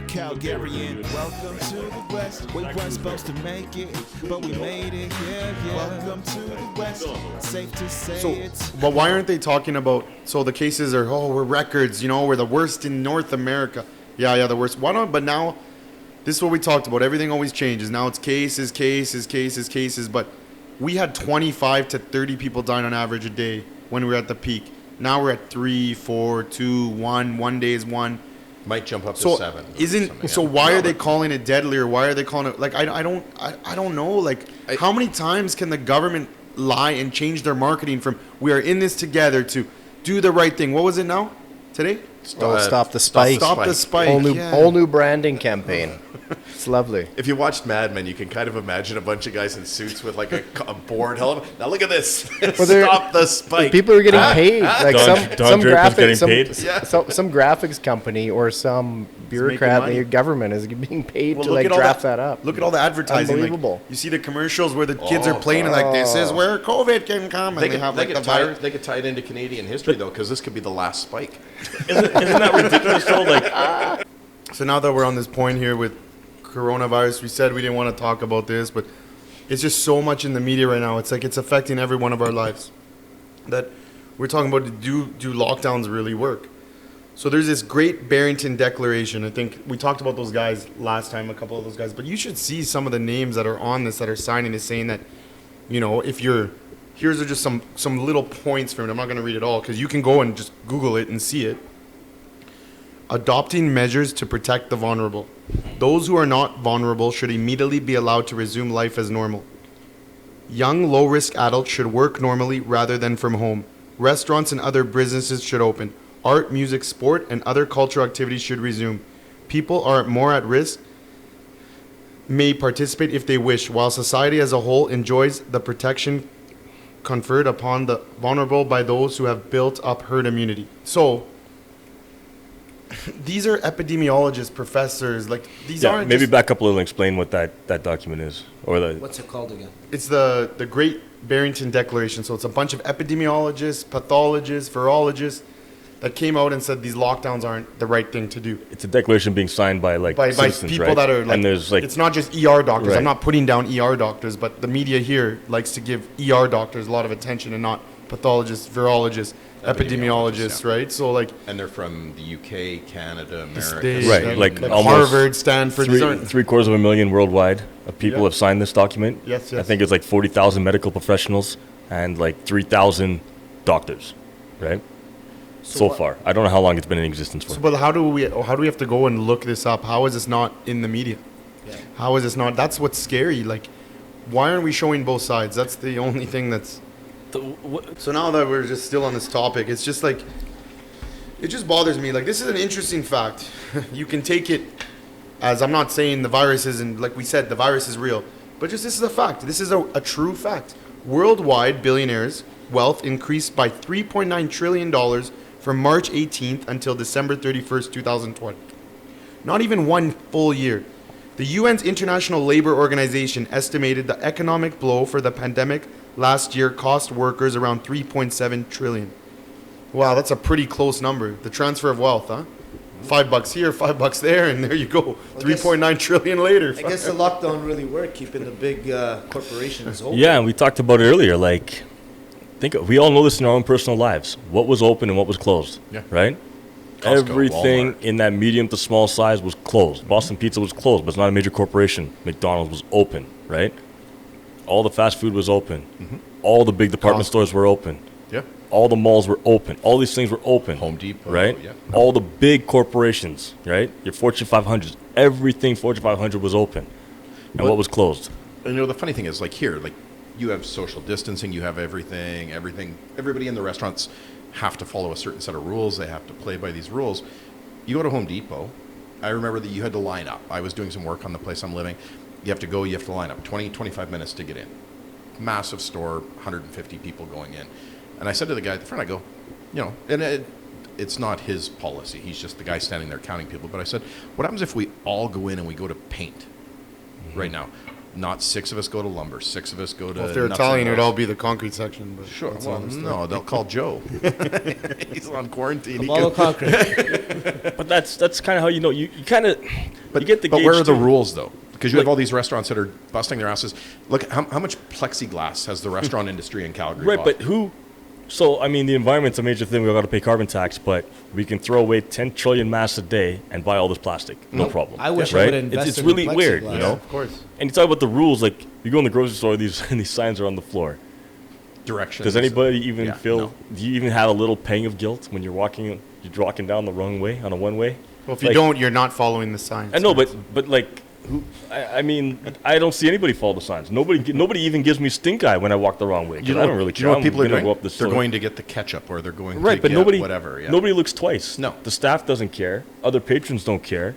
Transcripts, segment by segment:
Calgary and welcome to the West. We weren't supposed to make it, but we made it, yeah. Welcome to the West. Safe to say it's... But why aren't they talking about, so the cases are, we're records, we're the worst in North America. Yeah, the worst. Why not? But now, this is what we talked about. Everything always changes. Now it's cases. But we had 25 to 30 people dying on average a day when we were at the peak. Now we're at 3, 4, 2, 1. One day is 1. Might jump up to 7. So why are they calling it deadly, or why are they calling it, like, I don't know, like, how many times can the government lie and change their marketing from we are in this together to do the right thing? What was it now today? Stop the spike. Stop the spike. Whole new branding campaign. It's lovely. If you watched Mad Men, you can kind of imagine a bunch of guys in suits with like a board helmet. Now look at this. Stop the spike. People are getting paid. Like some graphics company or some bureaucrat in the government is being paid to like draft that up. Look at all the advertising. Unbelievable. Like, you see the commercials where the kids are playing and like, this is where COVID can come. And they could tie it into Canadian history though, because this could be the last spike. Isn't that ridiculous though? Like, so now that we're on this point here with coronavirus, we said we didn't want to talk about this, but it's just so much in the media right now. It's like it's affecting every one of our lives. That we're talking about, do lockdowns really work? So there's this Great Barrington Declaration. I think we talked about those guys last time, a couple of those guys, but you should see some of the names that are on this, that are signing this, saying that, if you're, here's just some little points from it. I'm not going to read it all because you can go and just Google it and see it. Adopting measures to protect the vulnerable. Those who are not vulnerable should immediately be allowed to resume life as normal. Young, low-risk adults should work normally rather than from home. Restaurants and other businesses should open. Art, music, sport, and other cultural activities should resume. People are more at risk, may participate if they wish, while society as a whole enjoys the protection conferred upon the vulnerable by those who have built up herd immunity. So, these are epidemiologists, professors, like these aren't maybe back up a little and explain what that document is, or what's it called again? It's the Great Barrington Declaration. So it's a bunch of epidemiologists, pathologists, virologists that came out and said these lockdowns aren't the right thing to do. It's a declaration being signed by citizens, people, right? That are like, and there's like, it's not just ER doctors. Right. I'm not putting down ER doctors, but the media here likes to give ER doctors a lot of attention and not pathologists, virologists, epidemiologists, yeah. Right? So like, and they're from the UK, Canada, America, States, right? Like almost Harvard, Stanford. 750,000 worldwide of people have signed this document. Yes. I think it's like 40,000 medical professionals and like 3,000 doctors, right? So far, I don't know how long it's been in existence for. So, but how do we have to go and look this up? How is this not in the media? Yeah. How is this not? That's what's scary. Like, why aren't we showing both sides? That's the only thing that's. So now that we're just still on this topic, it's just like, it just bothers me. Like, this is an interesting fact. You can take it as, I'm not saying the virus isn't, like we said, the virus is real, but just this is a fact. This is a true fact. Worldwide billionaires' wealth increased by $3.9 trillion from March 18th until December 31st, 2020. Not even one full year. The UN's International Labour Organization estimated the economic blow for the pandemic last year cost workers around $3.7 trillion. Wow, that's a pretty close number. The transfer of wealth, huh? $5 here, $5 there, and there you go. 3.9 trillion later. I guess the lockdown really worked, keeping the big corporations open. Yeah, and we talked about it earlier. Like, we all know this in our own personal lives. What was open and what was closed, right? Costco, Everything Walmart. in that medium to small size was closed. Boston Pizza was closed, but it's not a major corporation. McDonald's was open, right? All the fast food was open. Mm-hmm. All the big department stores were open. Yeah. All the malls were open. All these things were open. Home Depot, right? yeah. All the big corporations, right? Your Fortune 500s, everything Fortune 500 was open. And what was closed? And the funny thing is, like here, like you have social distancing, you have everything. Everybody in the restaurants have to follow a certain set of rules. They have to play by these rules. You go to Home Depot, I remember that you had to line up. I was doing some work on the place I'm living. You have to line up 20, 25 minutes to get in. Massive store, 150 people going in. And I said to the guy at the front, I go, and it's not his policy. He's just the guy standing there counting people. But I said, what happens if we all go in and we go to paint right now? not 6 of us go to lumber. 6 of us go to. Well, if they're nuts Italian, and it'd bolts. all be the concrete section. But Sure. that's Well, understood. no, they'll call Joe. He's on quarantine. He Follow can- concrete. But that's kind of how you know you kind of you get the But gauge where are the too. rules, though? Because you have Like- all these restaurants that are busting their asses. Look, how much plexiglass has the restaurant industry in Calgary Right, bought? but who? So I mean, the environment's a major thing. We've got to pay carbon tax, but we can throw away 10 trillion masks a day and buy all this plastic. No problem. I wish I right? would invest It's in really the weird, plexiglass. you know. Of course. And you talk about the rules, like you go in the grocery store, these signs are on the floor. Directions. Does anybody even Yeah, feel? no. Do you even have a little pang of guilt when you're walking down the wrong way on a one way? Well, if you Like- don't, you're not following the signs. I know, but like, who? I mean, I don't see anybody follow the signs. Nobody even gives me stink eye when I walk the wrong way. 'Cause I don't really care. You know what I'm people are gonna doing? go up the They're store. going to get the ketchup, or they're going Right, to but get nobody, whatever. Yeah. nobody looks twice. No. The staff doesn't care. Other patrons don't care,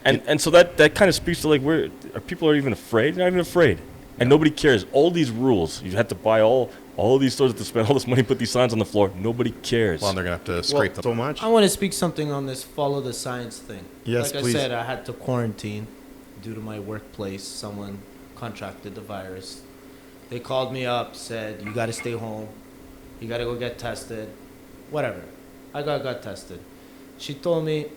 and so that kind of speaks to like where people are even afraid. They're not even afraid, and nobody cares. All these rules, you have to buy all of these stores have to spend all this money, put these signs on the floor. Nobody cares. Well, they're going to have to Well, scrape them. so much. I want to speak something on this follow the science thing. Yes, like please. I said, I had to quarantine due to my workplace. Someone contracted the virus. They called me up, said, you got to stay home. You got to go get tested. Whatever. I got tested. She told me,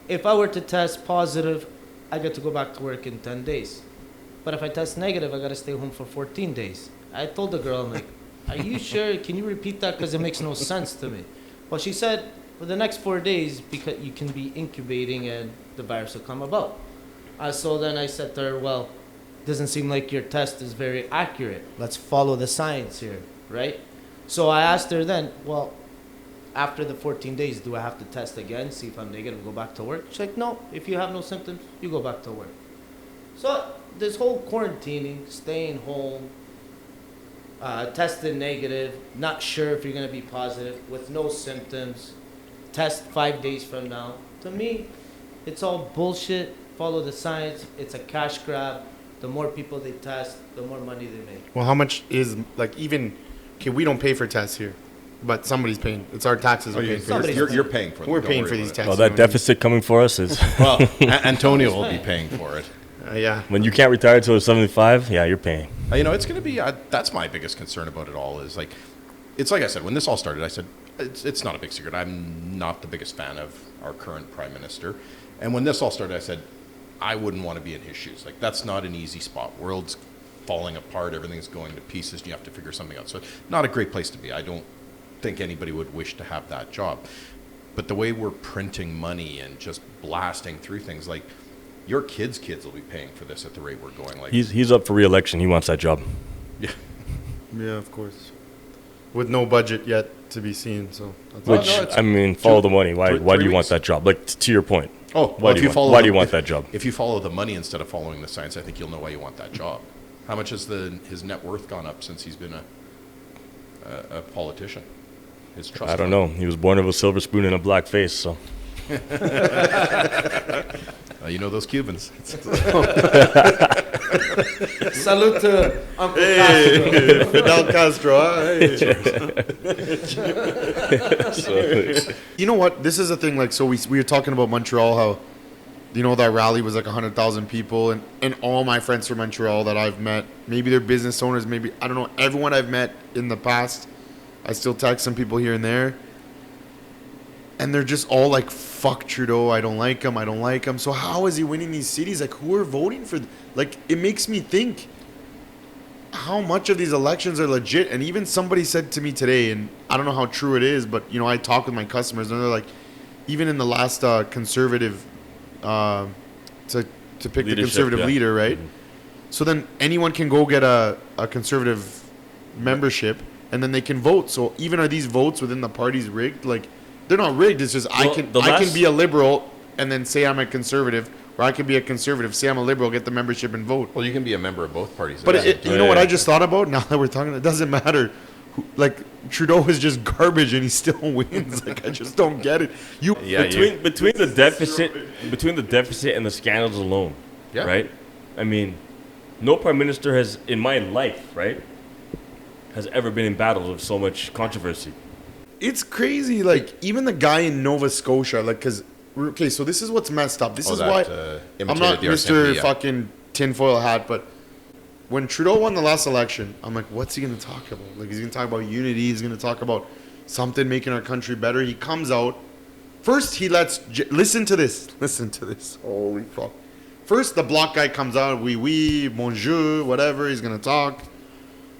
if I were to test positive, I get to go back to work in 10 days. But if I test negative, I got to stay home for 14 days. I told the girl, I'm like, are you sure? Can you repeat that? Because it makes no sense to me. Well, she said, for the next 4 days, because you can be incubating and the virus will come about. So then I said to her, well, doesn't seem like your test is very accurate. Let's follow the science here, right? So I asked her then, well, after the 14 days, do I have to test again, see if I'm negative, go back to work? She's like, no, if you have no symptoms, you go back to work. So this whole quarantining, staying home, tested negative, not sure if you're going to be positive, with no symptoms, test 5 days from now. To me, it's all bullshit. Follow the science. It's a cash grab. The more people they test, the more money they make. Well, how much is like even? Okay, we don't pay for tests here, but somebody's paying. It's our taxes. Oh, We're you're, paying for. Somebody's you're, you're paying for them. We're Don't paying worry for about these it. tests. well, you that know what I mean? deficit coming for us is Well, Antonio will be paying for it. Yeah. when you can't retire till 75. Yeah, you're paying. You know, it's going to be, that's my biggest concern about it all is like, it's like I said, when this all started, I said, it's not a big secret. I'm not the biggest fan of our current prime minister. And when this all started, I said, I wouldn't want to be in his shoes. Like, that's not an easy spot. World's falling apart. Everything's going to pieces. You have to figure something out. So not a great place to be. I don't think anybody would wish to have that job. But the way we're printing money and just blasting through things, like, your kids' will be paying for this at the rate we're going. Like, He's up for re-election. He wants that job. yeah. Yeah, of course. With no budget yet to be seen, so. That's Well, Which no, it's- I mean, follow the money. Why? three- Why do three you want weeks. that job? Like to your point. Oh, Why well, do if you you want- follow why the- do you want if- that job? If you follow the money instead of following the science, I think you'll know why you want that job. How much has his net worth gone up since he's been a politician? His trust. I don't know. He was born of a silver spoon and a black face, so You know those Cubans. Salute to Uncle Castro. Fidel Castro. You know what? This is a thing. Like, so we were talking about Montreal. How, you know, that rally was like 100,000 people, and all my friends from Montreal that I've met, maybe they're business owners, maybe I don't know. Everyone I've met in the past, I still text some people here and there, and they're just all like, "Fuck Trudeau. I don't like him. I don't like him." So how is he winning these cities? Like, who are voting for? Like, it makes me think how much of these elections are legit. And even somebody said to me today, and I don't know how true it is, but you know, I talk with my customers, and they're like, even in the last conservative, to pick the Leadership, conservative yeah. leader, right? So then anyone can go get a conservative membership, and then they can vote. So even are these votes within the parties rigged? Like, they're not rigged. It's just I Well, can the last- be a liberal and then say I'm a conservative, or I can be a conservative, say I'm a liberal, get the membership and vote. Well, you can be a member of both parties. But you know what I just thought about? Now that we're talking, it doesn't matter. Like, Trudeau is just garbage and he still wins. Like, I just don't get it. between the deficit and the scandals alone, Yeah. right? I mean, no prime minister has in my life, right, has ever been in battles with so much controversy. It's crazy. Like, even the guy in Nova Scotia, like, because, okay, so this is what's messed up. This is why I'm not imitated the Mr. RCMP, yeah. fucking tinfoil hat, but when Trudeau won the last election, I'm like, what's he going to talk about? Like, he's going to talk about unity. He's going to talk about something making our country better. He comes out. First, he lets... listen to this. Listen to this. Holy fuck. First, the Bloc guy comes out. Oui, bonjour, whatever. He's going to talk.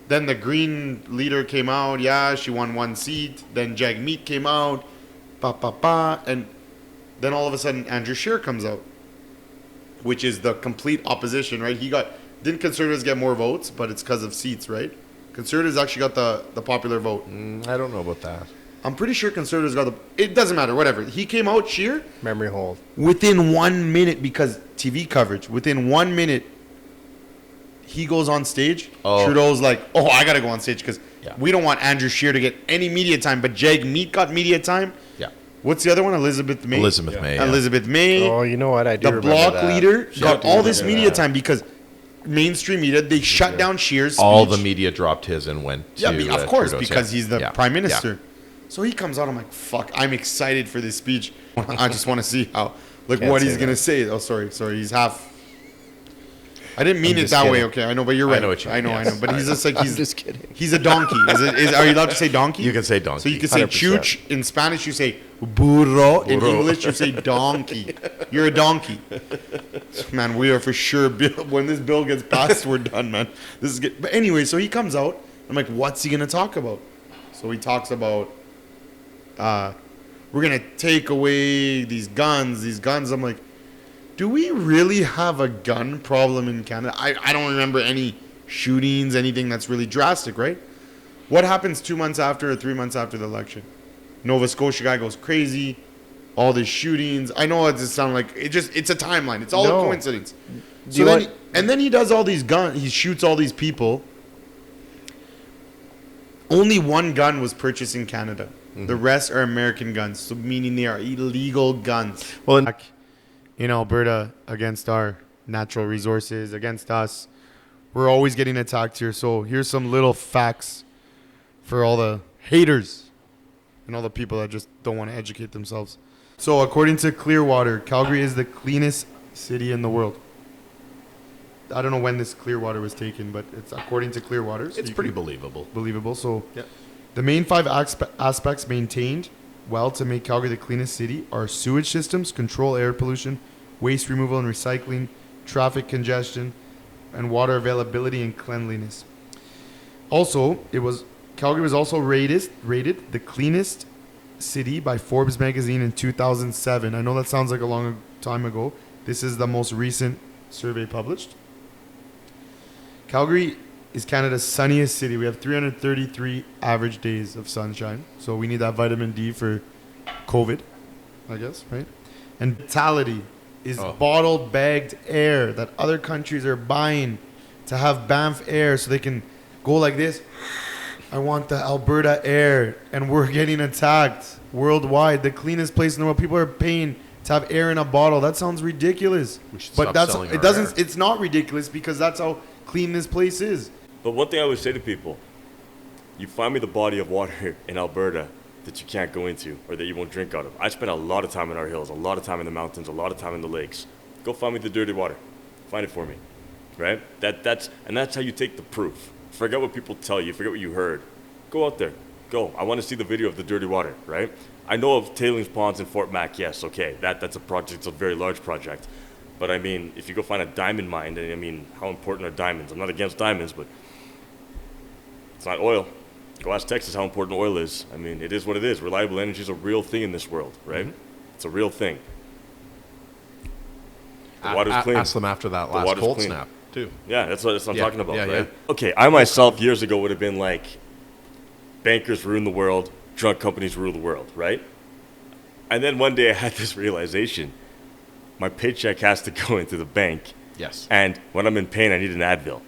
Then the Green leader came out. Yeah, she won 1 seat. Then Jagmeet came out. And then all of a sudden, Andrew Scheer comes out, which is the complete opposition, right? Didn't Conservatives get more votes, but it's because of seats, right? Conservatives actually got the popular vote. I don't know about that. I'm pretty sure Conservatives got it doesn't matter, whatever. He came out, Scheer. Memory hold. Within 1 minute, because TV coverage, within 1 minute, he goes on stage. Oh. Trudeau's like, I got to go on stage because we don't want Andrew Scheer to get any media time, but Jagmeet got media time. Yeah. What's the other one? Elizabeth May. Elizabeth May. Oh, you know what? I do the remember Bloc that. leader got all this media time because mainstream media, they shut down Scheer's speech. All the media dropped his and went to of course, Trudeau's, because he's the prime minister. Yeah. So he comes out, I'm like, fuck, I'm excited for this speech. I just want to see what Can't he's say going to that. say. Oh, sorry, he's half... I didn't mean I'm it just that way, kidding. okay? I know, but you're right. I know what you mean, I yes. know. But he's just like, I'm just kidding. He's a donkey. Are you allowed to say donkey? You can say donkey. So you can say 100%. chooch. In Spanish, you say burro. In English, you say donkey. You're a donkey. Man, we are for sure, when this bill gets passed, we're done, man. This is good. But anyway, so he comes out. I'm like, what's he going to talk about? So he talks about, we're going to take away these guns. I'm like, do we really have a gun problem in Canada? I don't remember any shootings, anything that's really drastic, right? What happens 2 months after or 3 months after the election? Nova Scotia guy goes crazy. All these shootings. I know it just sounds like it's a timeline. It's all a coincidence. Then he does all these guns. He shoots all these people. Only 1 gun was purchased in Canada. Mm-hmm. The rest are American guns, so meaning they are illegal guns. Well, in Alberta, against our natural resources, against us, we're always getting attacked here. So here's some little facts for all the haters and all the people that just don't want to educate themselves. So according to Clearwater, Calgary is the cleanest city in the world. I don't know when this Clearwater was taken, but it's according to Clearwater. So it's pretty believable. So the main 5 aspects maintained well to make Calgary the cleanest city are sewage systems, control air pollution, waste removal and recycling, traffic congestion, and water availability and cleanliness. Also, Calgary was also rated the cleanest city by Forbes magazine in 2007. I know that sounds like a long time ago. This is the most recent survey published. Calgary is Canada's sunniest city. We have 333 average days of sunshine. So we need that vitamin D for COVID, I guess, right? And vitality is bottled, bagged air that other countries are buying to have Banff air so they can go like this. I want the Alberta air, and we're getting attacked worldwide. The cleanest place in the world. People are paying to have air in a bottle. That sounds ridiculous. But it's not ridiculous because that's how clean this place is. But one thing I would say to people, you find me the body of water in Alberta that you can't go into or that you won't drink out of. I spent a lot of time in our hills, a lot of time in the mountains, a lot of time in the lakes. Go find me the dirty water. Find it for me, right? That's how you take the proof. Forget what people tell you. Forget what you heard. Go out there. Go. I want to see the video of the dirty water, right? I know of tailings ponds in Fort Mac. Yes, okay. That's a project. It's a very large project. But, I mean, if you go find a diamond mine, and I mean, how important are diamonds? I'm not against diamonds, but it's not oil. Go ask Texas how important oil is. I mean, it is what it is. Reliable energy is a real thing in this world, right? Mm-hmm. It's a real thing. The water's clean. Ask them after that last cold snap, too. Yeah, that's what I'm talking about, right? Yeah. Okay, I myself years ago would have been like, bankers ruin the world, drug companies rule the world, right? And then one day I had this realization. My paycheck has to go into the bank. Yes. And when I'm in pain, I need an Advil.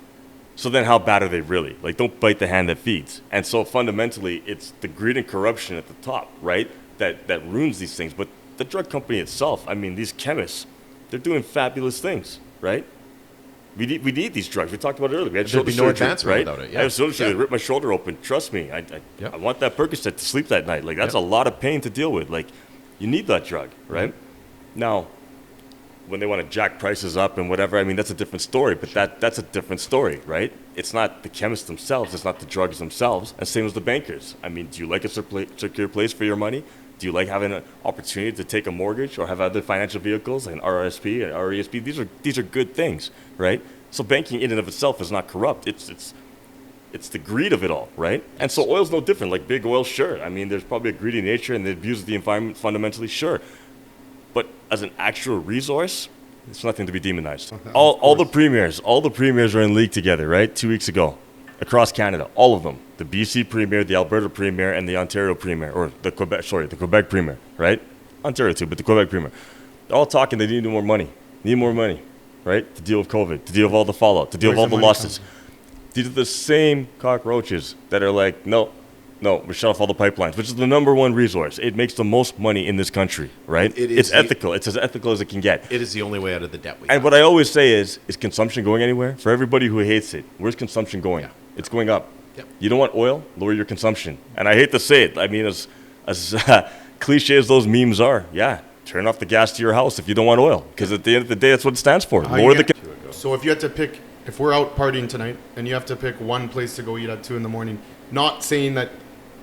So then how bad are they really? Like, don't bite the hand that feeds. And so fundamentally, it's the greed and corruption at the top, right, that ruins these things. But the drug company itself, I mean, these chemists, they're doing fabulous things, right? We need these drugs. We talked about it earlier. We had shoulder surgery, advancement right? Without it. Yeah. I had shoulder surgery. They ripped my shoulder open. Trust me, I want that Percocet to sleep that night. Like, that's a lot of pain to deal with. Like, you need that drug, right? Now, when they want to jack prices up and whatever, I mean, that's a different story, but that's a different story, right? It's not the chemists themselves, it's not the drugs themselves, and same as the bankers. I mean, do you like a secure place for your money? Do you like having an opportunity to take a mortgage or have other financial vehicles, like an RRSP, an RESP? These are good things, right? So banking in and of itself is not corrupt. It's the greed of it all, right? And so oil's no different. Like big oil, sure. I mean, there's probably a greedy nature and it abuses the environment fundamentally, sure. But as an actual resource, it's nothing to be demonized. All the premiers are in league together, right? 2 weeks ago, across Canada, all of them. The BC Premier, the Alberta Premier, and the Ontario Premier, or the Quebec Premier, right? Ontario too, but the Quebec Premier. They're all talking they need more money, right? To deal with COVID, to deal with all the fallout, to deal with all the losses. These are the same cockroaches that are like, no, we shut off all the pipelines, which is the number one resource. It makes the most money in this country, right? It's ethical. It's as ethical as it can get. It is the only way out of the debt we And have. what I always say is consumption going anywhere? For everybody who hates it, where's consumption going? Yeah. It's going up. Yep. You don't want oil? Lower your consumption. And I hate to say it. I mean, as cliche as those memes are, yeah, turn off the gas to your house if you don't want oil. Because at the end of the day, that's what it stands for. Lower the So if you had to pick, if we're out partying tonight and you have to pick one place to go eat at 2 a.m, not saying that,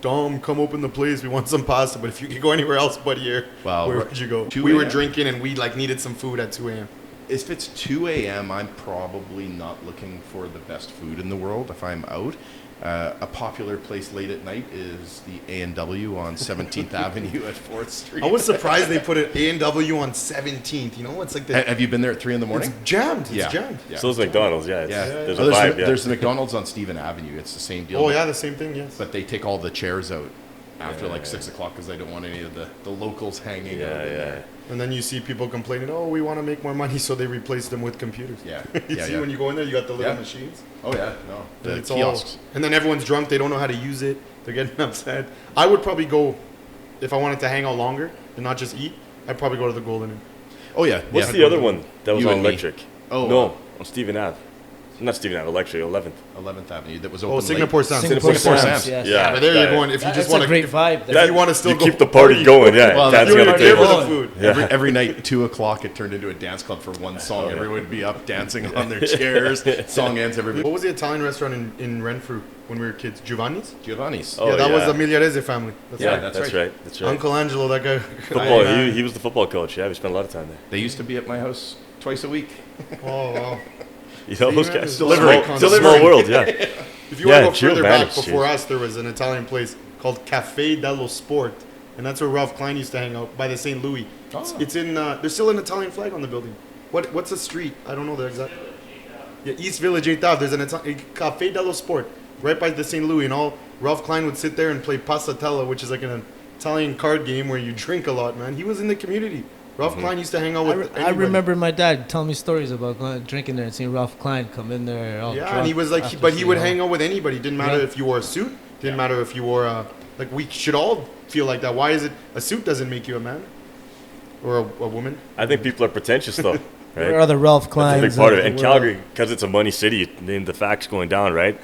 Dom, come open the place, we want some pasta, but if you could go anywhere else but here, Well, where would you go? 2 We were a.m. drinking and we needed some food at 2 a.m. If it's 2 a.m., I'm probably not looking for the best food in the world if I'm out. A popular place late at night is the A&W on 17th Avenue at 4th Street. I was surprised they put an A&W on 17th. You know, it's like Have you been there at 3 in the morning? it's jammed. It's Yeah. jammed. Yeah. So it's McDonald's, yeah. Yeah. There's Oh, a vibe, yeah. There's the McDonald's on Stephen Avenue. It's the same deal. Oh yeah, the same thing. Yes. But they take all the chairs out after 6 o'clock because they don't want any of the locals hanging out. Yeah. And then you see people complaining, oh, we want to make more money, so they replace them with computers. Yeah. you Yeah, see yeah. when you go in there, you got the little Yeah. machines. Oh, yeah. No. The And it's kiosks. and then everyone's drunk. They don't know how to use it. They're getting upset. I would probably go, if I wanted to hang out longer and not just eat, I'd probably go to the Golden Inn. Oh, yeah. What's yeah. the other one that was You on and me. electric? Oh, No, on Stephen Ave. Not Stephen Ave, electric, 11th. 11th Avenue that was Oh, open Singapore late. Sound. Singapore Sound. Yes. Yeah. But there that- you're going. If you That's just a want to, great vibe. if you want to still you go keep the party going, yeah. Well, Dancing you're on the there for table. the food. Yeah. Every night, 2 o'clock, it turned into a dance club for one song. Everyone would be up dancing on their chairs. Song ends, everybody. What was the Italian restaurant in Renfrew when we were kids? Giovanni's? Giovanni's. Oh, yeah, that was yeah. the Migliarese family. That's Yeah, right. that's right. That's right. Uncle Angelo, that guy. Football, he was the football coach. Yeah, we spent a lot of time there. They used to be at my house twice a week. Oh, wow. You know, See, those man, guys. it's Delivering. small It's a concept. small world, yeah. If you Yeah, want to go further Giovanni's, back, before jeez. us, there was an Italian place called Cafe dello Sport, and that's where Ralph Klein used to hang out by the St. Louis. It's in. There's still an Italian flag on the building. What's the street? I don't know the exact. Yeah, East Village 8th Ave. There's a Cafe dello Sport right by the St. Louis, and all Ralph Klein would sit there and play Passatella, which is like an Italian card game where you drink a lot, man. He was in the community. Ralph Klein used to hang out with. I anybody. remember my dad telling me stories about drinking there and seeing Ralph Klein come in there. All Yeah, drunk and he was like, after but he would seeing hang out with anybody. Didn't matter Yeah. if you wore a suit. Didn't matter if you wore like we should all feel like that. Why is it a suit doesn't make you a man or a woman? I think people are pretentious, though. Where Right? are the Ralph Kleins? That's a big part of it. the And world? Calgary, because it's a money city, and the facts going down, right?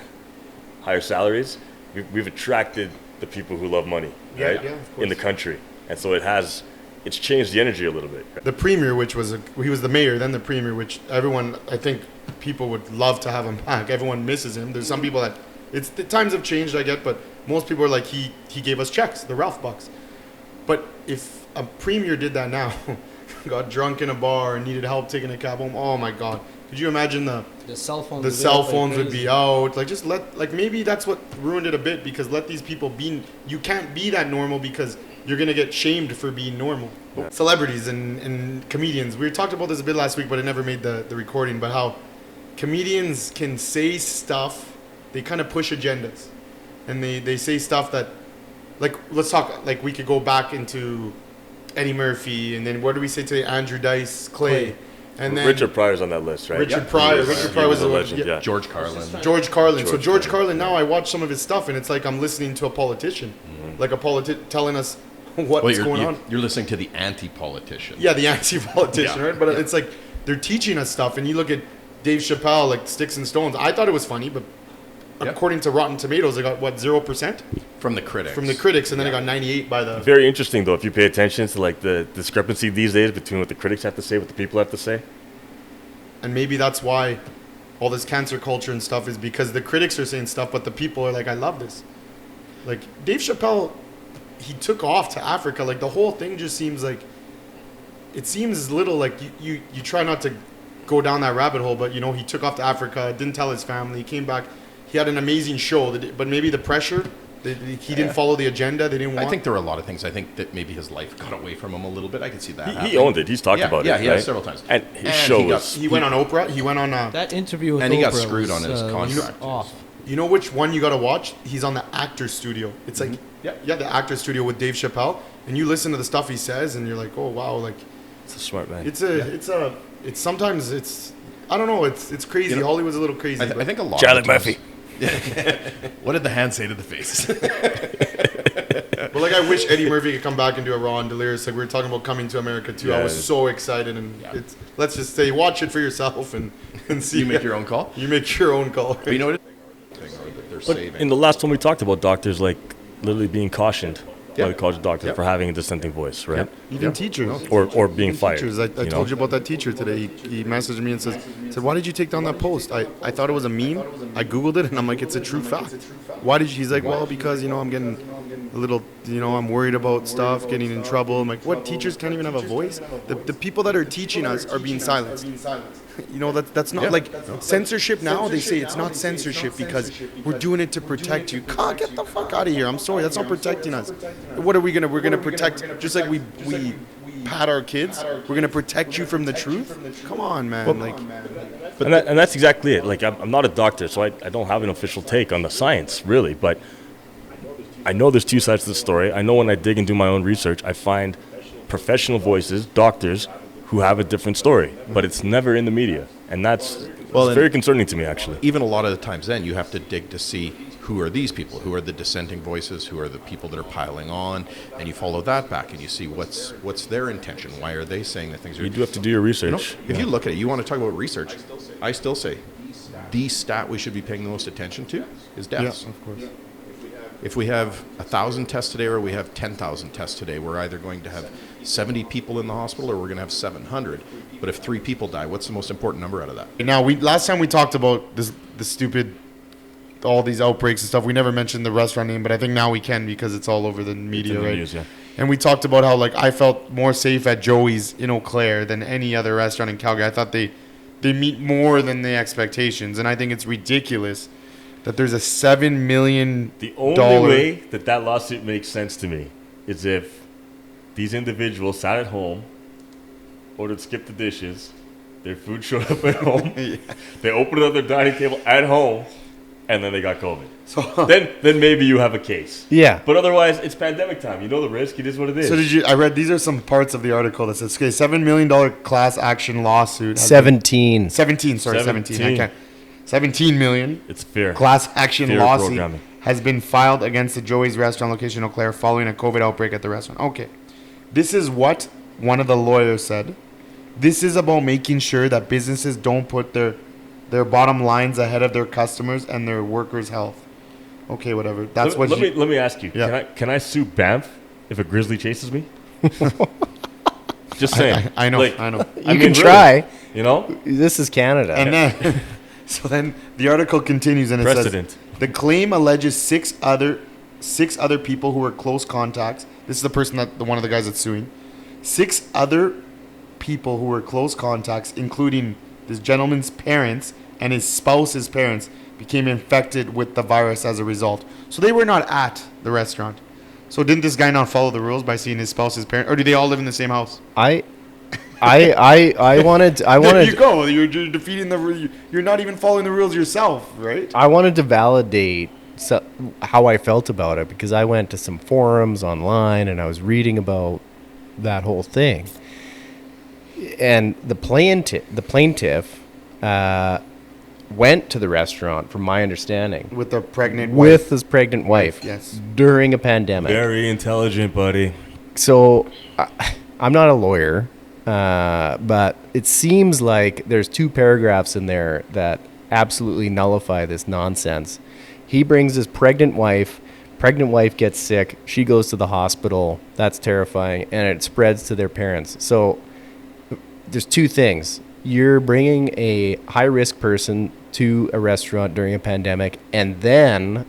Higher salaries. We've attracted the people who love money, Yeah, right? yeah, of course. In the country. And so it's changed the energy a little bit. The premier, which was he was the mayor, then the premier, which everyone I think people would love to have him back. Everyone misses him. There's some people that the times have changed, I get, but most people are like he gave us checks, the Ralph bucks. But if a premier did that now, got drunk in a bar and needed help taking a cab home, oh my God. Could you imagine the cell phones. the cell phones would be out? Like just maybe that's what ruined it a bit, because let these people be. You can't be that normal because you're gonna get shamed for being normal. Celebrities and comedians. We talked about this a bit last week, but it never made the recording. But how comedians can say stuff, they kind of push agendas, and they say stuff that, like, let's talk. Like we could go back into Eddie Murphy, and then what do we say today? Andrew Dice Clay. And then Richard Pryor's on that list, right? Richard Pryor. Richard Pryor was a a legend, yeah. George Carlin. George Carlin. So George George Carlin. Carlin. Now I watch some of his stuff, and it's like I'm listening to a politician, like a telling us what's Well, going on. you're listening to the anti-politician. Yeah, the anti-politician, Yeah, right? But yeah. it's like they're teaching us stuff, and you look at Dave Chappelle, like Sticks and Stones. I thought it was funny, but according to Rotten Tomatoes, it got, what, 0%? From the critics. From the critics, and then it got 98 by the... Very interesting, though, if you pay attention to like the discrepancy these days between what the critics have to say, what the people have to say. And maybe that's why all this cancer culture and stuff is because the critics are saying stuff, but the people are like, I love this. Like, Dave Chappelle, he took off to Africa. Like, the whole thing just seems like... It seems little like you try not to go down that rabbit hole, but, you know, he took off to Africa, didn't tell his family, came back. He had an amazing show, but maybe the pressure, he didn't follow the agenda. They didn't want... I think there were a lot of things. I think that maybe his life got away from him a little bit. I could see that. He owned it. He's talked about it. Yeah, he right? has several times. And his show was... He went on Oprah. He went on... That interview with and Oprah he got screwed on his was contract. off. You know which one you got to watch? He's on the Actors Studio. It's like, the Actors Studio with Dave Chappelle. And you listen to the stuff he says, and you're like, oh, wow, like... It's a smart man. It's sometimes it's... I don't know. It's crazy. You know, Hollywood's a little crazy. I think a lot Charlie of the times- Murphy. What did the hand say to the face? But like, I wish Eddie Murphy could come back and do a Raw and Delirious. Like we were talking about Coming to America too. I was so excited, and it's, let's just say, watch it for yourself and see. You make your own call. You make your own call. But you know what? That they're saving. In the last one we talked about doctors, like literally being cautioned by the college doctor for having a dissenting voice, right? Even teachers. Or being fired. Teachers. I told you about that teacher today. He messaged me and said, why did you take down that post? I thought it was a meme. I Googled it, and I'm like, it's a true fact. Why did you? He's like, well, because, I'm getting a little, I'm worried about stuff, getting in trouble. I'm like, what? Teachers can't even have a voice? The people that are teaching us are being silenced. That's not like censorship now. They say it's not censorship because we're doing it to protect you. God, get the fuck out of here. I'm sorry. That's not protecting us. What are we going to, we're going to protect, just like we pat our kids, we're going to protect you from the truth? Come on, man. And that's exactly it. Like, I'm not a doctor, so I don't have an official take on the science, really. But I know there's two sides to the story. I know when I dig and do my own research, I find professional voices, doctors, who have a different story. But it's never in the media. And that's very concerning to me, actually. Even a lot of the times then, you have to dig to see who are these people, who are the dissenting voices, who are the people that are piling on, and you follow that back and you see what's their intention. Why are they saying the things? You do have to do your research. If you look at it, you want to talk about research, I still say the stat we should be paying the most attention to is deaths. Yeah, of course. If we have 1,000 tests today or we have 10,000 tests today, we're either going to have 70 people in the hospital or we're going to have 700. But if 3 people die, what's the most important number out of that? Now, last time we talked about the stupid, all these outbreaks and stuff, we never mentioned the restaurant name, but I think now we can because it's all over the media, right? News, yeah. And we talked about how, like, I felt more safe at Joey's in Eau Claire than any other restaurant in Calgary. I thought they meet more than the expectations, and I think it's ridiculous that there's a $7 million... The only way that lawsuit makes sense to me is if these individuals sat at home, ordered skip the dishes, their food showed up at home, they opened up their dining table at home, and then they got COVID. So then maybe you have a case. Yeah. But otherwise, it's pandemic time. You know the risk. It is what it is. So I read, these are some parts of the article that says, okay, $7 million class action lawsuit. 17. 17 $17 million. It's fair. Class action fair lawsuit programming. has been filed against the Joey's restaurant location in Eau Claire following a COVID outbreak at the restaurant. Okay. This is what one of the lawyers said. This is about making sure that businesses don't put their bottom lines ahead of their customers and their workers' health. Okay, whatever. That's let me ask you. Yeah. Can I sue Banff if a grizzly chases me? Just saying. I know. Like, I know. You can try. You know? This is Canada. And then, so then the article continues and it Precedent. says, the claim alleges six other people who were close contacts. This is the person one of the guys that's suing. 6 other people who were close contacts, including this gentleman's parents and his spouse's parents, became infected with the virus as a result. So they were not at the restaurant. So didn't this guy not follow the rules by seeing his spouse's parents, or do they all live in the same house? I wanted. There you go. You're defeating you're not even following the rules yourself, right? I wanted to validate how I felt about it because I went to some forums online and I was reading about that whole thing. And the plaintiff went to the restaurant, from my understanding, With the pregnant with wife. his pregnant wife. Yes. During a pandemic. Very intelligent, buddy. So I'm not a lawyer, but it seems like there's 2 paragraphs in there that absolutely nullify this nonsense. He brings his pregnant wife. Pregnant wife gets sick. She goes to the hospital. That's terrifying. And it spreads to their parents. So there's two things. You're bringing a high-risk person to a restaurant during a pandemic, and then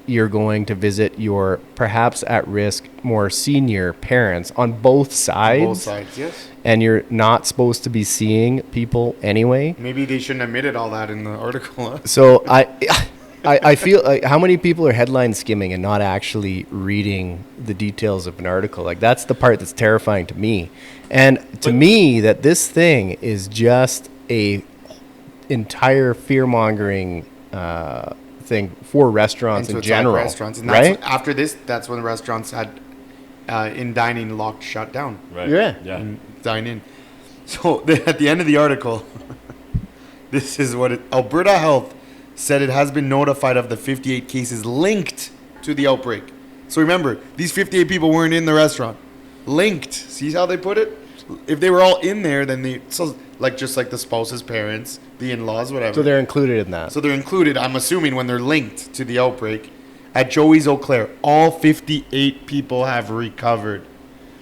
you're going to visit your perhaps at-risk, more senior parents on both sides. Both sides, yes. And you're not supposed to be seeing people anyway. Maybe they shouldn't have admitted all that in the article. So I feel like how many people are headline skimming and not actually reading the details of an article? Like, that's the part that's terrifying to me. And to me, that this thing is just a entire fear-mongering thing for restaurants in general. Restaurants. And right? After this, that's when the restaurants had in dining locked shut down. Right. Yeah. In dine in. So at the end of the article, this is what Alberta Health said it has been notified of the 58 cases linked to the outbreak. So remember, these 58 people weren't in the restaurant. Linked. See how they put it? If they were all in there, then just like the spouse's parents, the in-laws, whatever. So they're included in that. So they're included, I'm assuming, when they're linked to the outbreak. At Joey's Eau Claire, all 58 people have recovered.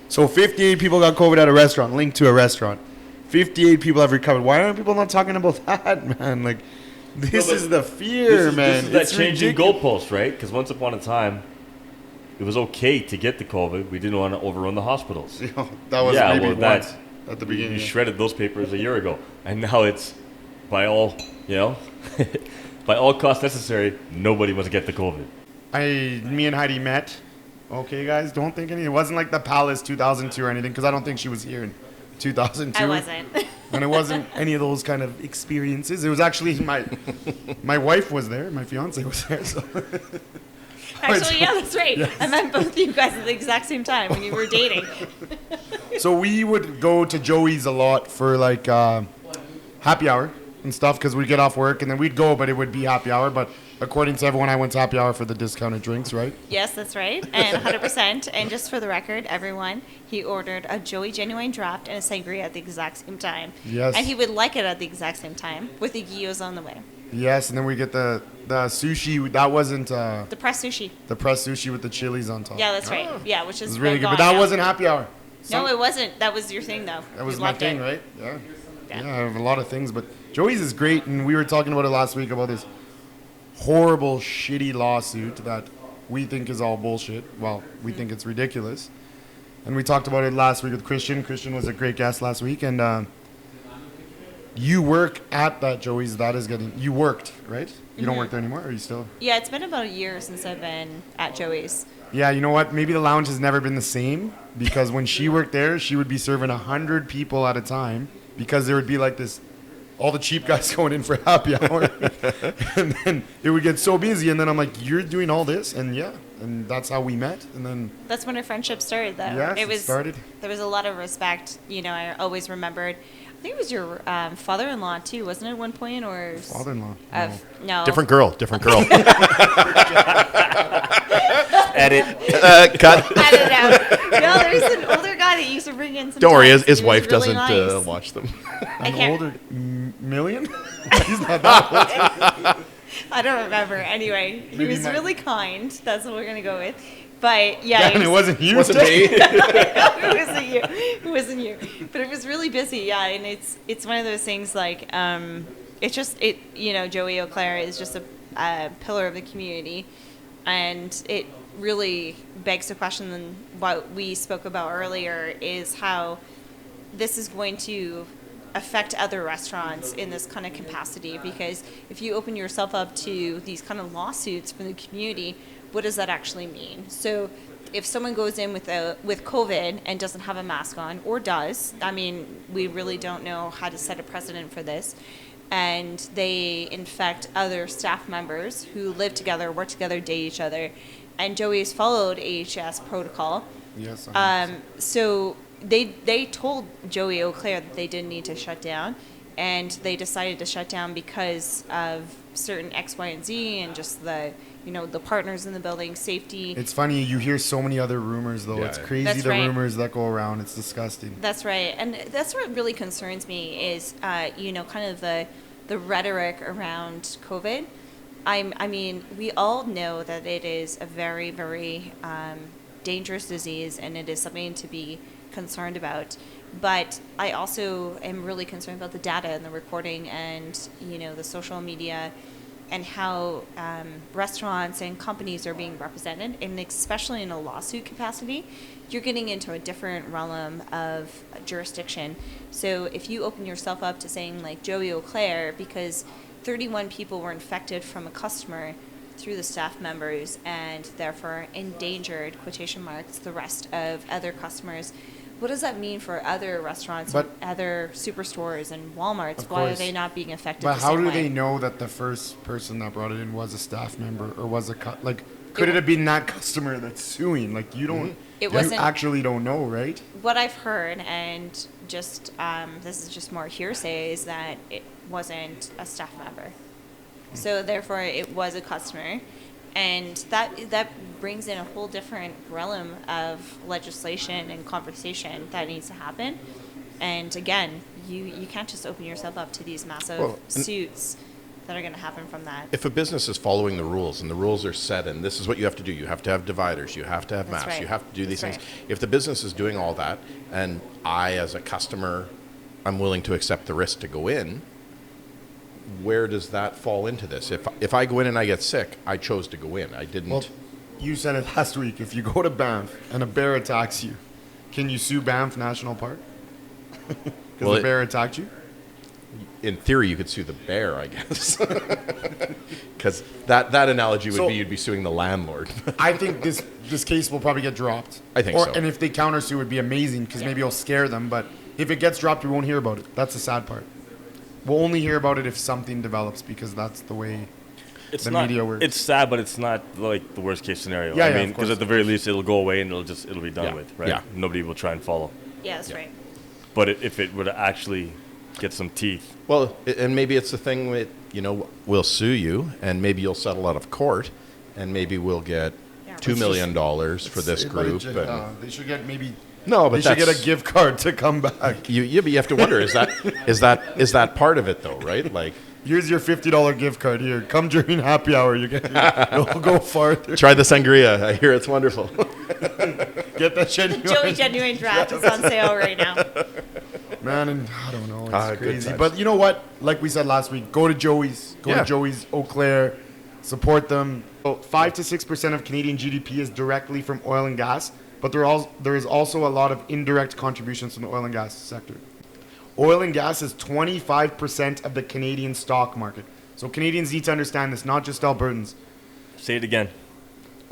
So 58 people got COVID at a restaurant, linked to a restaurant. 58 people have recovered. Why aren't people not talking about that, man? Like, this is the fear, man. This is that changing goalpost, right? Because once upon a time, it was okay to get the COVID. We didn't want to overrun the hospitals. That was maybe once that, at the beginning. You shredded those papers a year ago. And now it's, by all, by all costs necessary, nobody wants to get the COVID. Me and Heidi met. Okay, guys, don't think it wasn't like the Palace 2002 or anything, because I don't think she was here in 2002. I wasn't. And it wasn't any of those kind of experiences. It was actually my wife was there, my fiance was there. So. Actually, yeah, that's right. Yes. I met both of you guys at the exact same time when you were dating. So we would go to Joey's a lot for like happy hour and stuff, because we'd get off work and then we'd go, but it would be happy hour. But according to everyone, I went to happy hour for the discounted drinks, right? Yes, that's right. And 100%. And just for the record, everyone, he ordered a Joey Genuine Draft and a sangria at the exact same time. Yes. And he would like it at the exact same time with the gyros on the way. Yes, and then we get the sushi. That wasn't The pressed sushi. the pressed sushi with the chilies on top. Yeah, that's right. Yeah, which It is was really good, gone but that now. wasn't happy hour. No, it wasn't. That was your thing, though. That was You my loved thing, it. right? Yeah. Yeah. Yeah, I have a lot of things, but Joey's is great, and we were talking about it last week about this horrible, shitty lawsuit that we think is all bullshit. Well, we think it's ridiculous. And we talked about it last week with Christian. Christian was a great guest last week, and you work at that Joey's. You worked, right? You don't work there anymore, or are you still? Yeah, it's been about a year since I've been at Joey's. Yeah, you know what? Maybe the lounge has never been the same, because when she worked there, she would be serving 100 people at a time, because there would be like this, all the cheap guys going in for happy hour. And then it would get so busy, and then I'm like, you're doing all this? And yeah, and that's how we met. And then That's when our friendship started, though. Yes, it started. There was a lot of respect. I always remembered. I think it was your father-in-law, too, wasn't it, at one point? Or father-in-law. No. Different girl. Edit. Cut. Edit out. No, there's an older guy that used to bring in some. Don't worry, his He was wife really doesn't nice. watch them. I An can't. older million? He's not that old. I don't remember. Anyway, he Maybe was really kind. That's what we're gonna go with. But Yeah, and it wasn't you. Wasn't me. it wasn't you. It wasn't you. But it was really busy. Yeah, and it's one of those things like Joey Eau Claire is just a pillar of the community, and it really begs the question. And what we spoke about earlier is how this is going to affect other restaurants in this kind of capacity, because if you open yourself up to these kind of lawsuits from the community, what does that actually mean? So if someone goes in with COVID and doesn't have a mask on, or does, we really don't know how to set a precedent for this, and they infect other staff members who live together, work together, date each other, and Joey's followed AHS protocol. Yes. So they told Joey Eau Claire that they didn't need to shut down, and they decided to shut down because of certain X, Y, and Z, and just the partners in the building, safety. It's funny, you hear so many other rumors, though. Yeah. It's crazy, That's the right. rumors that go around. It's disgusting. That's right, and that's what really concerns me is, kind of the rhetoric around COVID. I mean, we all know that it is a very, very dangerous disease, and it is something to be concerned about. But I also am really concerned about the data and the recording and, the social media and how restaurants and companies are being represented, and especially in a lawsuit capacity, you're getting into a different realm of jurisdiction. So if you open yourself up to saying like Joey Eau Claire, because 31 people were infected from a customer through the staff members and therefore endangered, quotation marks, the rest of other customers, what does that mean for other restaurants and other superstores and Walmarts? Why are they not being affected the same way? But how do they know that the first person that brought it in was a staff member or was could it have been that customer that's suing? Like, you don't, you actually don't know, right? What I've heard, and just this is just more hearsay, is that it wasn't a staff member. So therefore it was a customer. And that brings in a whole different realm of legislation and conversation that needs to happen. And again, you can't just open yourself up to these massive suits that are going to happen from that. If a business is following the rules and the rules are set and this is what you have to do, you have to have dividers, you have to have masks, right. you have to do these That's things. right. If the business is doing all that and I, as a customer, I'm willing to accept the risk to go in, where does that fall into this? If I go in and I get sick, I chose to go in. I didn't. Well, you said it last week. If you go to Banff and a bear attacks you, can you sue Banff National Park? Because the bear attacked you? In theory, you could sue the bear, I guess. Because that analogy would be you'd be suing the landlord. I think this case will probably get dropped. I think so. And if they countersue, it would be amazing because maybe it'll scare them. But if it gets dropped, we won't hear about it. That's the sad part. We'll only hear about it if something develops because that's the way media works. It's sad, but it's not like the worst case scenario. Yeah, I yeah, mean, because at the very least, it'll go away and it'll be done with, right? Yeah. Nobody will try and follow. Yeah, that's right. But if it were to actually get some teeth. Well, and maybe it's the thing with, we'll sue you and maybe you'll settle out of court and maybe we'll get $2 million for this group. They should get maybe... No, but they should get a gift card to come back. But you have to wonder, is that part of it though, right? Like, here's your $50 gift card. Here, come during happy hour. It'll go farther. Try the sangria. I hear it's wonderful. Get that genuine. Joey Genuine Draft is on sale right now. Man, and I don't know. It's good crazy. times. But you know what? Like we said last week, go to Joey's. Go to Joey's Eau Claire. Support them. 5 to 6% of Canadian GDP is directly from oil and gas. But there is also a lot of indirect contributions from the oil and gas sector. Oil and gas is 25% of the Canadian stock market. So Canadians need to understand this, not just Albertans. Say it again.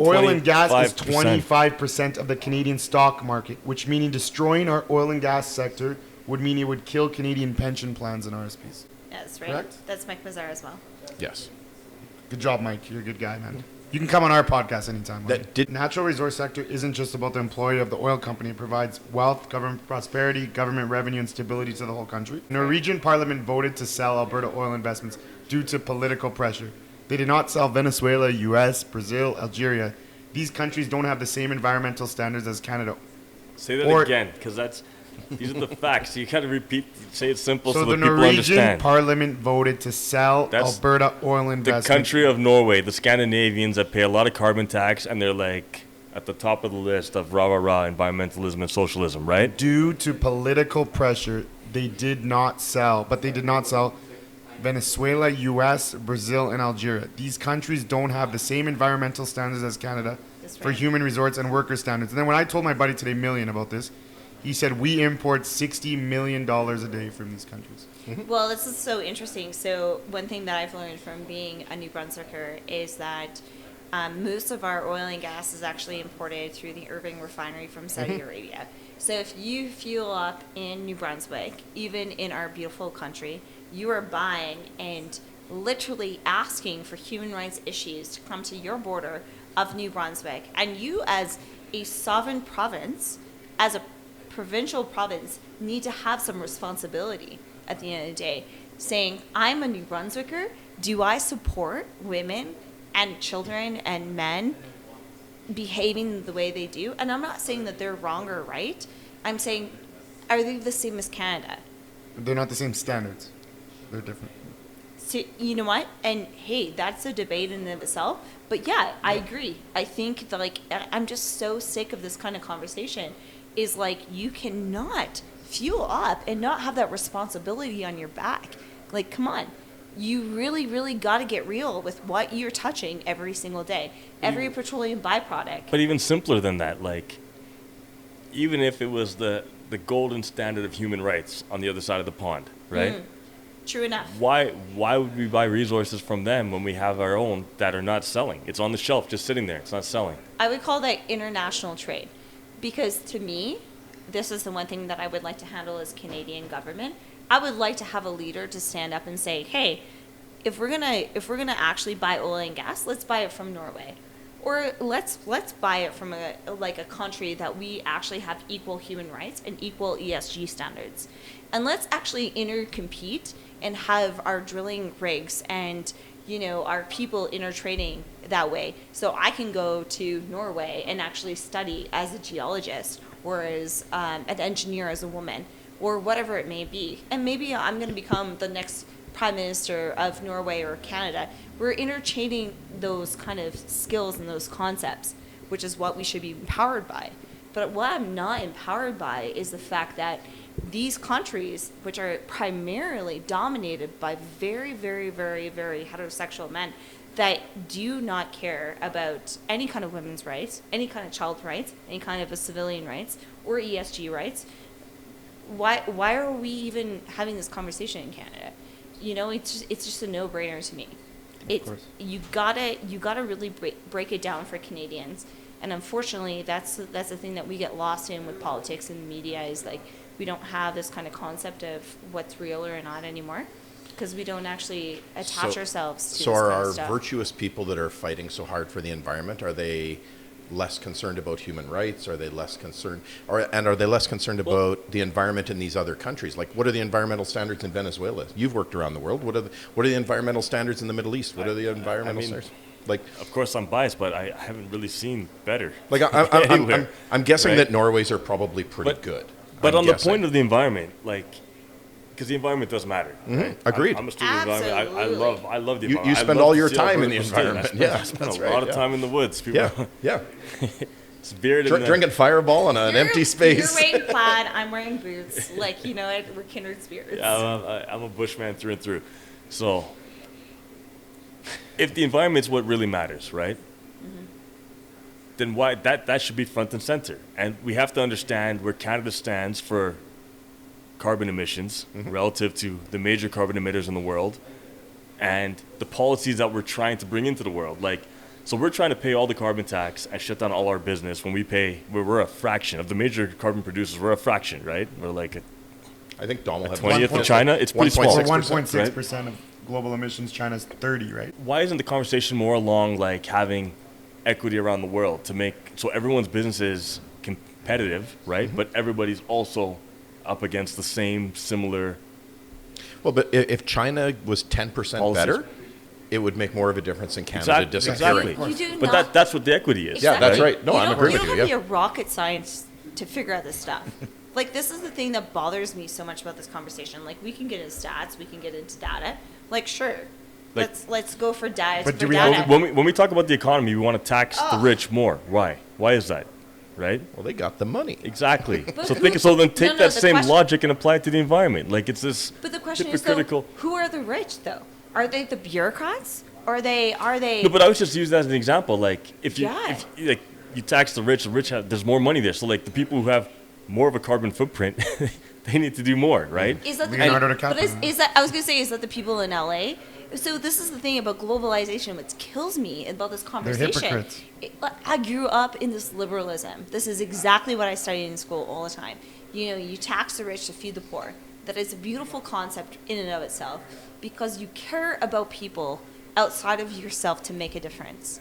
Oil and gas is 25%. 25% of the Canadian stock market, which meaning destroying our oil and gas sector would mean it would kill Canadian pension plans and RSPs. Yeah, that's right. Correct? That's Mike Mazar as well. Yes. Good job, Mike. You're a good guy, man. You can come on our podcast anytime. Natural resource sector isn't just about the employee of the oil company. It provides wealth, government prosperity, government revenue, and stability to the whole country. Norwegian parliament voted to sell Alberta oil investments due to political pressure. They did not sell Venezuela, U.S., Brazil, Algeria. These countries don't have the same environmental standards as Canada. Say that again, because these are the facts. You got to repeat, say it simple so that the people Norwegian understand. parliament voted to sell Alberta oil investments. The country of Norway, the Scandinavians that pay a lot of carbon tax, and they're like at the top of the list of rah-rah-rah environmentalism and socialism, right? Due to political pressure, they did not sell, but they did not sell Venezuela, U.S., Brazil, and Algeria. These countries don't have the same environmental standards as Canada for human resource and worker standards. And then when I told my buddy today, Million, about this, he said we import $60 million a day from these countries. Mm-hmm. Well, this is so interesting. So one thing that I've learned from being a New Brunswicker is that most of our oil and gas is actually imported through the Irving refinery from Saudi Arabia. So if you fuel up in New Brunswick, even in our beautiful country, you are buying and literally asking for human rights issues to come to your border of New Brunswick. And you, as a sovereign province, as a provincial province, need to have some responsibility at the end of the day, saying, I'm a New Brunswicker. Do I support women and children and men behaving the way they do? And I'm not saying that they're wrong or right. I'm saying, are they the same as Canada? They're not the same standards. They're different. to, you know what? And hey, that's a debate in and of itself. But yeah, I agree. I think that, like, I'm just so sick of this kind of conversation. Is like, you cannot fuel up and not have that responsibility on your back. Like, come on. You really, really got to get real with what you're touching every single day. Every petroleum byproduct. But even simpler than that, like, even if it was the golden standard of human rights on the other side of the pond, right? True enough. Why would we buy resources from them when we have our own that are not selling? It's on the shelf, just sitting there. It's not selling. I would call that international trade. Because to me, this is the one thing that I would like to handle as Canadian government. I would like to have a leader to stand up and say, hey, if we're gonna actually buy oil and gas, let's buy it from Norway. Or let's buy it from a country that we actually have equal human rights and equal ESG standards. And let's actually intercompete and have our drilling rigs and, you know, our people intertraining that way. So I can go to Norway and actually study as a geologist or as an engineer, as a woman, or whatever it may be. And maybe I'm going to become the next Prime Minister of Norway or Canada. We're interchaining those kind of skills and those concepts, which is what we should be empowered by. But what I'm not empowered by is the fact that these countries, which are primarily dominated by very, very, very, very heterosexual men that do not care about any kind of women's rights, any kind of child rights, any kind of a civilian rights, or ESG rights, why are we even having this conversation in Canada? You know, it's just a no-brainer to me. You gotta really break it down for Canadians, and unfortunately, that's the thing that we get lost in with politics and the media, is like, we don't have this kind of concept of what's real or not anymore, because we don't actually attach ourselves to So this are kind of our stuff. virtuous people that are fighting so hard for the environment, are they less concerned about human rights? Are they less concerned, are they less concerned about the environment in these other countries? Like, what are the environmental standards in Venezuela? You've worked around the world. What are the environmental standards in the Middle East? What are the environmental standards? Like, of course, I'm biased, but I haven't really seen better. Like, I'm guessing that Norway's are probably pretty good. But I'm on guessing. the point of the environment, like, because the environment does matter. Right? Agreed. I'm a student of the environment. I love the environment. You spend all your time in the environment. I spend a lot of time in the woods. People, Yeah. It's beard Drinking Fireball on an empty space. You're wearing plaid, I'm wearing boots. Like, you know, we're kindred spirits. Yeah, I'm a bushman through and through. So, if the environment's what really matters, right? Then why that should be front and center. And we have to understand where Canada stands for carbon emissions relative to the major carbon emitters in the world, and the policies that we're trying to bring into the world. Like, so we're trying to pay all the carbon tax and shut down all our business when we're a fraction of the major carbon producers. We're a fraction, right? We're like I think Donald had 20th of China. It's pretty small. 1.6% of global emissions. China's 30, right? Why isn't the conversation more along like having equity around the world to make so everyone's business is competitive, right? But everybody's also up against the same similar. Well, but if China was 10% better, it would make more of a difference in Canada disappearing. Exactly. You do But not- that's what the equity is. Yeah, that's right. No, I'm agreeing with you. You don't have Yeah. to be a rocket science to figure out this stuff. Like, this is the thing that bothers me so much about this conversation. Like, we can get into stats, we can get into data. Like, sure, Like- let's go for data. But for do we data. have When we talk about the economy, we want to tax the rich more. Why? Why is that? Right? Well, they got the money. Exactly. But So who- then take no, that the same question- logic and apply it to the environment. Like, it's this But the question is, though, hypocritical. who are the rich, though? Are they the bureaucrats? Are they? No, but I was just using that as an example. Like, if you Yeah. you tax the rich there's more money there. So like the people who have more of a carbon footprint, they need to do more, right? Is that the Leonardo but DiCaprio. is that I was gonna say, is that the people in LA? So this is the thing about globalization. What kills me about this conversation. hypocrites. I grew up in this liberalism. This is exactly what I studied in school all the time. You know, you tax the rich to feed the poor. That is a beautiful concept in and of itself, because you care about people outside of yourself to make a difference.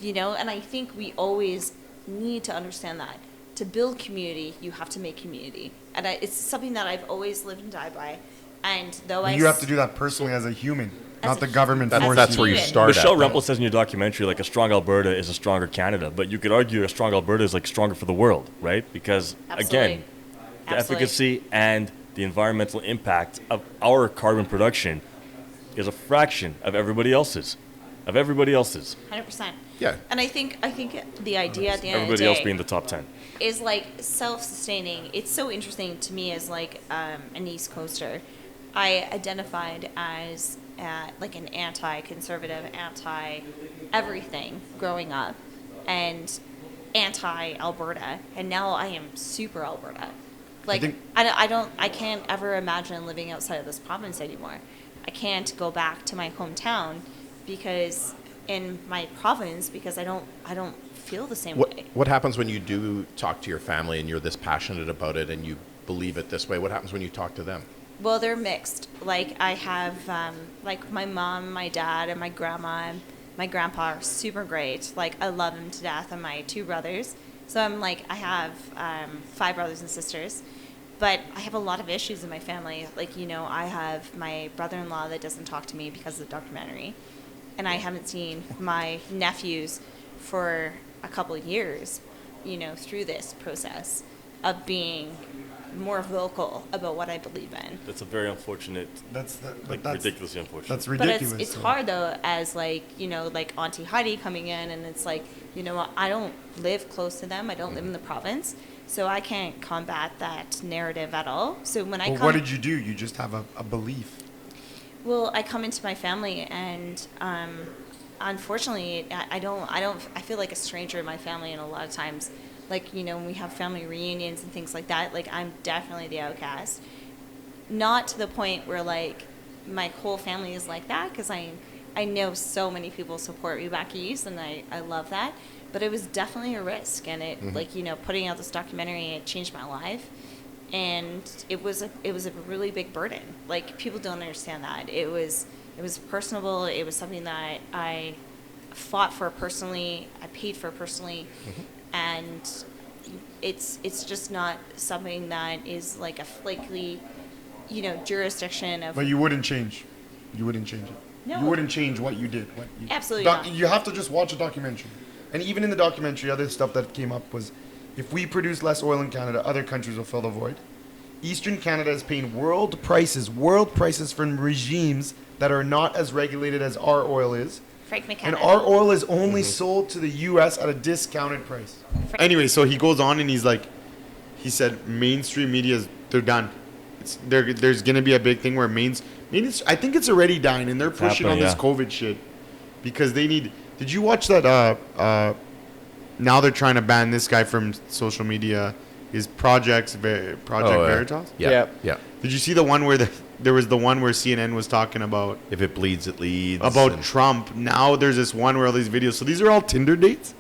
You know, and I think we always need to understand that. To build community, you have to make community. And it's something that I've always lived and died by. And though You have to do that personally as a human, As not a the government That's, force that's you. where you Human. start Michelle at. Rempel says in your documentary, like, a strong Alberta is a stronger Canada. But you could argue a strong Alberta is like stronger for the world, right? Because Absolutely. again, the Absolutely. efficacy and the environmental impact of our carbon production is a fraction of everybody else's. 100%. Yeah. And I think the idea at the end of the Everybody day else being the top 10. is like self-sustaining. It's so interesting to me as like an East Coaster. I identified as like an anti-conservative, anti-everything growing up, and anti-Alberta, and now I am super Alberta. Like I can't ever imagine living outside of this province anymore. I can't go back to my hometown because in my province because I don't feel the same way. What happens when you do talk to your family and you're this passionate about it and you believe it this way? What happens when you talk to them? Well, they're mixed. Like I have like my mom, my dad, and my grandma, and my grandpa are super great. Like I love them to death, and my 2 brothers. So I'm like I have 5 brothers and sisters. But I have a lot of issues in my family. Like, you know, I have my brother-in-law that doesn't talk to me because of the documentary. And I haven't seen my nephews for a couple of years, you know, through this process of being more vocal about what I believe in. That's a very unfortunate, That's ridiculously unfortunate. That's But ridiculous. it's hard, though, as, like, you know, like Auntie Heidi coming in, and it's like, you know what, I don't live close to them. I don't live in the province. So I can't combat that narrative at all. So when I Well, come... what did you do? You just have a belief. Well, I come into my family, and unfortunately, I feel like a stranger in my family, and a lot of times, like, you know, when we have family reunions and things like that, like, I'm definitely the outcast. Not to the point where, like, my whole family is like that, because I know so many people support me back east, and I love that. But it was definitely a risk, and it, like, you know, putting out this documentary, it changed my life. And it was a really big burden. Like, people don't understand that. It was personable. It was something that I fought for personally. I paid for personally, and it's just not something that is like a flaky, you know, jurisdiction of. But you wouldn't change. You wouldn't change it. No. You wouldn't change what you did. Absolutely not. You have to just watch a documentary. And even in the documentary, other stuff that came up was, if we produce less oil in Canada, other countries will fill the void. Eastern Canada is paying world prices from regimes that are not as regulated as our oil is. Frank McKenna. And our oil is only sold to the U.S. at a discounted price. Anyway, so he goes on and he's like, he said mainstream media, they're done. There's going to be a big thing where I think it's already dying, and they're pushing on this COVID shit because they need. Did you watch that? Now they're trying to ban this guy from social media. Is Project Veritas? Yeah. Did you see the one where there was the one where CNN was talking about If it bleeds, it leads. about Trump? Now there's this one where all these videos. So these are all Tinder dates.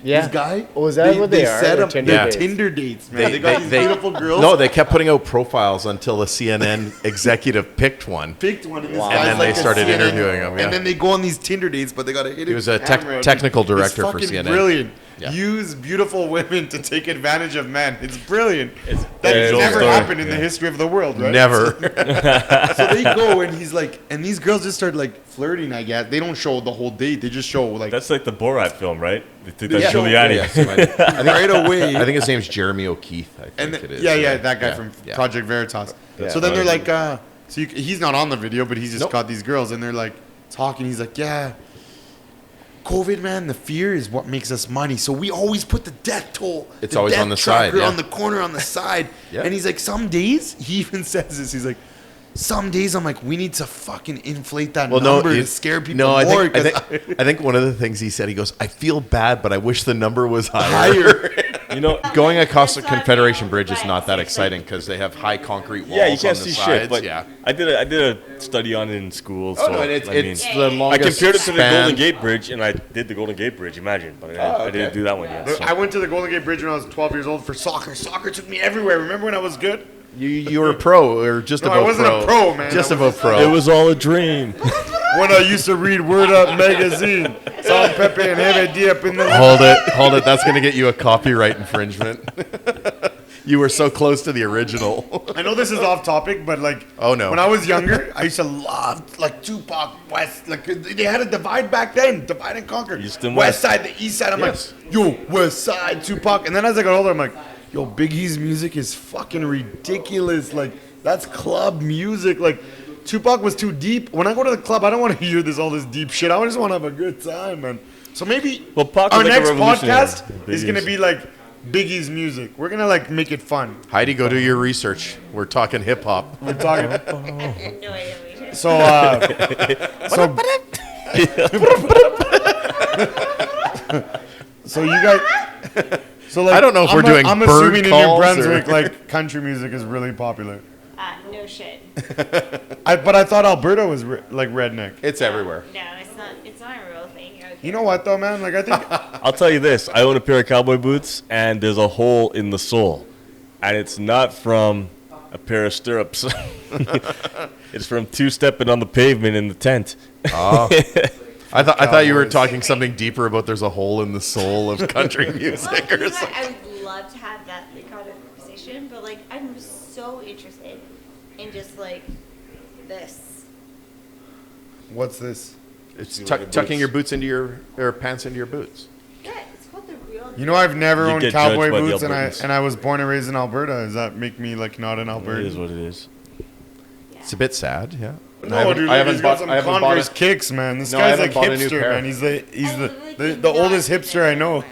Yeah. This guy. Oh, is that what they are? Set They're up Tinder they're dates. Tinder dates, man. They got these beautiful girls. No, they kept putting out profiles until the CNN executive picked one. Picked one, and this Wow. guy's And then like they a started CNN interviewing him, yeah. And then they go on these Tinder dates, but they got to hit. He was a camera. technical It's director for fucking CNN. Brilliant. Yeah. Use beautiful women to take advantage of men. It's brilliant. It's That very has old never story. happened in the history of the world, right? Never. So they go, and he's like, and these girls just start like flirting. I guess they don't show the whole date. They just show like That's like the Borat film, right? They did They that show- Giuliani. right away. I think his name's Jeremy O'Keefe. I think And it is. that guy Yeah. from Yeah. Project Veritas. Yeah. So then they're like, he's not on the video, but he's just Nope. caught these girls, and they're like talking. He's like, yeah, COVID, man, the fear is what makes us money. So we always put the death toll. It's always death on the side, tracker yeah. on the corner, on the side. Yeah. And he's like, some days, he even says this. He's like, some days I'm like, we need to fucking inflate that number to scare people more. I think one of the things he said, he goes, I feel bad, but I wish the number was higher. You know, Going across the Confederation Bridge is not that exciting because they have high concrete walls yeah, you can't on the see sides. shit. But yeah. I did a study on it in school. Oh, so no, and it's I mean, the I longest compared it to the span. Golden Gate Bridge, and I did the Golden Gate Bridge. Imagine, but I didn't do that one yet. So. I went to the Golden Gate Bridge when I was 12 years old for soccer. Soccer took me everywhere. Remember when I was good? You were a pro or just No, about I wasn't pro? a pro, man. Just I was about pro. It was all a dream. When I used to read Word Up magazine, Salt, Pepe, and Heavy Dip in the... Hold it. That's going to get you a copyright infringement. You were so close to the original. I know this is off topic, but like, Oh, no. when I was younger, I used to love like Tupac, West. Like they had a divide back then, divide and conquer. East and West West. side, the East side. I'm Yes. like, yo, West side, Tupac. And then as I got older, I'm like, yo, Biggie's music is fucking ridiculous. Like that's club music. Like Tupac was too deep. When I go to the club, I don't want to hear all this deep shit. I just want to have a good time, man. So maybe Well, Pac our was like a next revolutionary. podcast is gonna be like Biggie's music. We're gonna like make it fun. Heidi, go do your research. We're talking hip hop. We're talking. I have no idea what you're So, so you guys. So like, I don't know if we're doing I'm bird assuming in New calls Brunswick, or- like country music is really popular. No shit. But I thought Alberta was like redneck. It's everywhere. No, it's not. It's not a real thing. Okay. You know what though, man? Like I think I'll tell you this. I own a pair of cowboy boots, and there's a hole in the sole. And it's not from a pair of stirrups. It's from two-stepping on the pavement in the tent. Oh. I thought you were Cowboys. talking something deeper about there's a hole in the soul of country music or Well, something. I would love to have that kind of conversation, but like I'm so interested in just like this. what's this? It's tucking your boots into your pants into your boots. Yeah, it's called the real. You know, I've never You owned get cowboy judged by the boots, Albertans. and I was born and raised in Alberta. Does that make me like not an It is Albertan? what it is. It's a bit sad, yeah. No, dude, I like, haven't he's bought got some I haven't bought Converse it. kicks, man. This No, I guy's haven't like bought a new hipster, pair. man. He's the literally the cannot oldest hipster I know.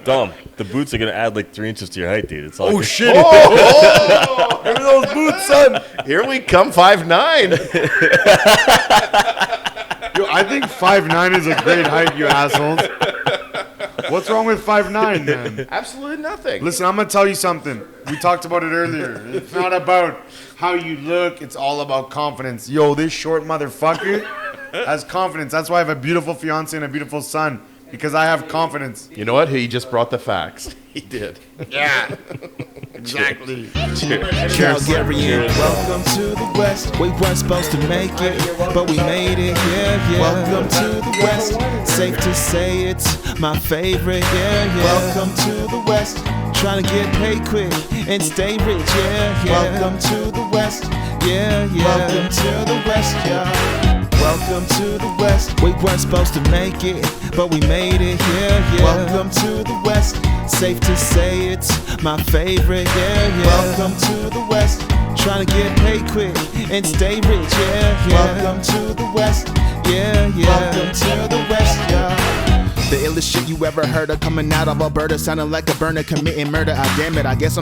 Dom, the boots are going to add like 3 inches to your height, dude. It's all Oh good. shit! Oh, Look at those boots, son. here we come, 5'9". Yo, I think 5'9" is a great height, you assholes. What's wrong with 5'9", man? Absolutely nothing. Listen, I'm gonna tell you something. We talked about it earlier. It's not about how you look. It's all about confidence. Yo, this short motherfucker has confidence. That's why I have a beautiful fiance and a beautiful son, because I have confidence. You know what? He just brought the facts. He did. Yeah, exactly. Calgary and welcome to the West. We weren't supposed to make it, but we made it. Yeah, yeah. Welcome to the West. Safe to say it's my favorite. Yeah, yeah. Welcome to the West. Trying to get paid quick and stay rich. Yeah, yeah. Welcome to the West. Yeah, yeah. Welcome to the West. Yeah. Welcome to the West. We weren't supposed to make it, but we made it. Yeah, yeah. Welcome to the West. Safe to say it's my favorite. Yeah, yeah. Welcome to the West. Trying to get paid quick and stay rich. Yeah, yeah. Welcome to the West. Yeah, yeah. Welcome to the West. Yeah. The illest shit you ever heard of coming out of Alberta, sounding like a burner committing murder. I damn it, I guess I'm